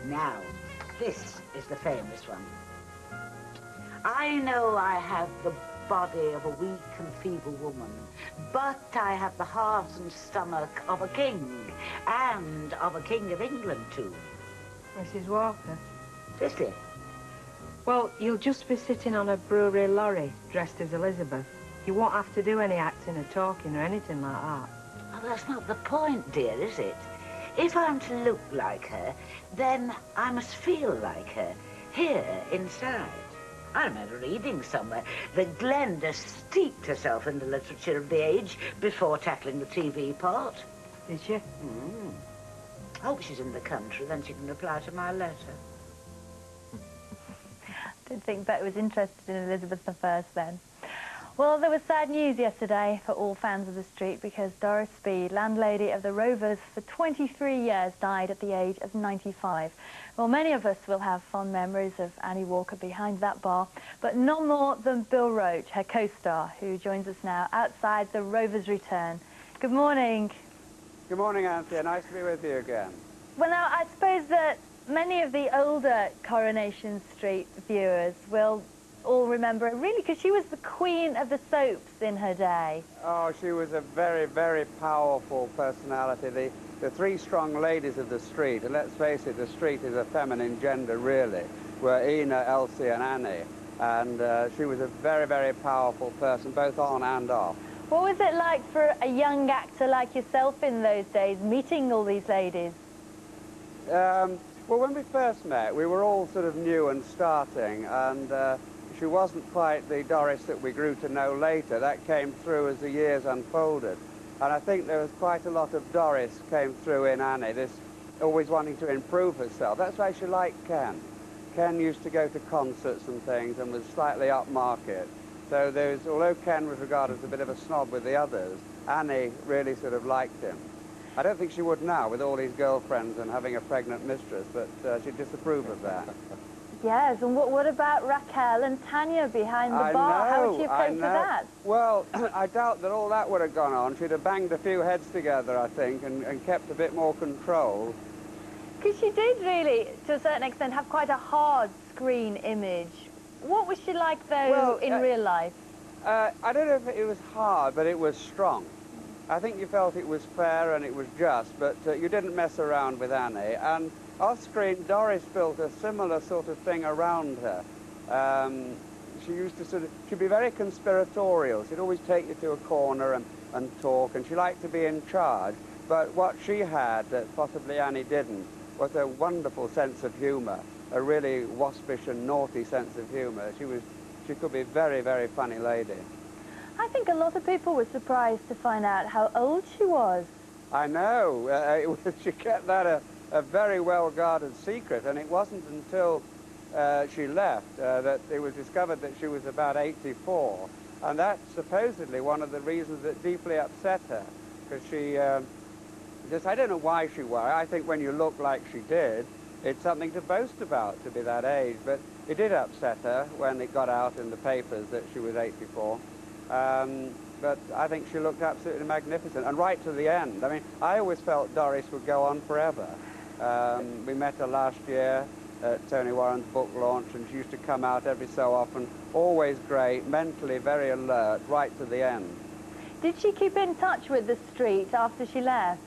Now, this is the famous one. I know I have the body of a weak and feeble woman, but I have the heart and stomach of a king, and of a king of England, too. Mrs. Walker? Sissy? Well, you'll just be sitting on a brewery lorry dressed as Elizabeth. You won't have to do any acting or talking or anything like that. Oh, that's not the point, dear, is it? If I'm to look like her, then I must feel like her, here, inside. I remember reading somewhere that Glenda steeped herself in the literature of the age before tackling the TV part. Did she? Hope she's in the country, then she can reply to my letter. Didn't think Betty was interested in Elizabeth I then. Well, there was sad news yesterday for all fans of the street because Doris Speed, landlady of the Rovers for 23 years, died at the age of 95. Well, many of us will have fond memories of Annie Walker behind that bar, but none more than Bill Roache, her co-star, who joins us now outside the Rovers' return. Good morning. Good morning, Anthea. Nice to be with you again. Well, now, I suppose that many of the older Coronation Street viewers will all remember her, really, because she was the queen of the soaps in her day. Oh, she was a very, very powerful personality. The three strong ladies of the street, and let's face it, the street is a feminine gender, really, were Ina, Elsie and Annie. And she was a very, very powerful person, both on and off. What was it like for a young actor like yourself in those days, meeting all these ladies? Well, when we first met, we were all sort of new and starting, and she wasn't quite the Doris that we grew to know later. That came through as the years unfolded. And I think there was quite a lot of Doris came through in Annie, this always wanting to improve herself. That's why she liked Ken. Ken used to go to concerts and things and was slightly upmarket. So although Ken was regarded as a bit of a snob with the others, Annie really sort of liked him. I don't think she would now with all these girlfriends and having a pregnant mistress, but she'd disapprove of that. Yes, and what about Raquel and Tanya behind the bar? How would she have played for that? Well, I doubt that all that would have gone on. She'd have banged a few heads together, I think, and kept a bit more control. Because she did really, to a certain extent, have quite a hard screen image. What was she like, though, in real life? I don't know if it was hard, but it was strong. I think you felt it was fair and it was just, but you didn't mess around with Annie. And off-screen, Doris built a similar sort of thing around her. She used to she'd be very conspiratorial. She'd always take you to a corner and talk, and she liked to be in charge. But what she had that possibly Annie didn't was a wonderful sense of humour, a really waspish and naughty sense of humour. She could be a very, very funny lady. I think a lot of people were surprised to find out how old she was. I know. She kept that a very well-guarded secret, and it wasn't until she left that it was discovered that she was about 84, and that's supposedly one of the reasons that deeply upset her, because she just, I don't know why she was. I think when you look like she did, it's something to boast about to be that age, but it did upset her when it got out in the papers that she was 84. But I think she looked absolutely magnificent, and right to the end. I mean, I always felt Doris would go on forever. We met her last year at Tony Warren's book launch, and she used to come out every so often, always great, mentally very alert, right to the end. Did she keep in touch with the street after she left?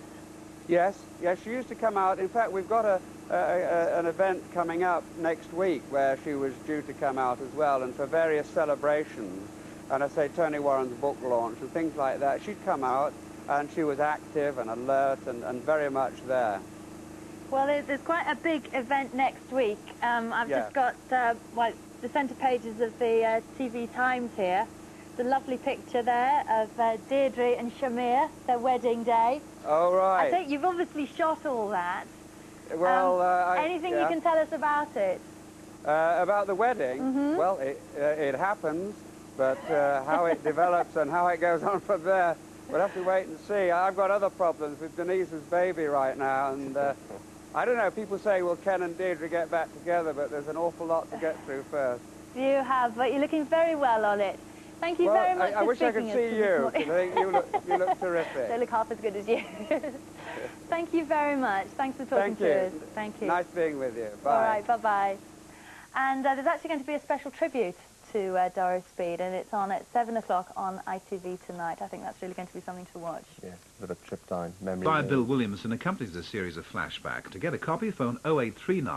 Yes, she used to come out. In fact, we've got an event coming up next week where she was due to come out as well, and for various celebrations, and I say Tony Warren's book launch and things like that, she'd come out, and she was active and alert and very much there. Well, there's quite a big event next week. I've just got the centre pages of the TV Times here. There's a lovely picture there of Deirdre and Shamir, their wedding day. Oh, right. I think you've obviously shot all that. Well, anything you can tell us about it? About the wedding? Mm-hmm. Well, it happens, but how it develops and how it goes on from there, we'll have to wait and see. I've got other problems with Denise's baby right now, and I don't know, people say, will Ken and Deirdre get back together, but there's an awful lot to get through first. You have, but you're looking very well on it. Thank you very much I wish I could speaking see us you, this because I think you look terrific. Don't look half as good as you. Thank you very much. Thanks for talking to us. Thank you. Nice being with you. Bye. All right, bye-bye. And there's actually going to be a special tribute to Doris Speed, and it's on at 7 o'clock on ITV tonight. I think that's really going to be something to watch. Yeah, a bit of a trip down memory By lane. Bill Williamson accompanies this series of Flashback. To get a copy, phone 0839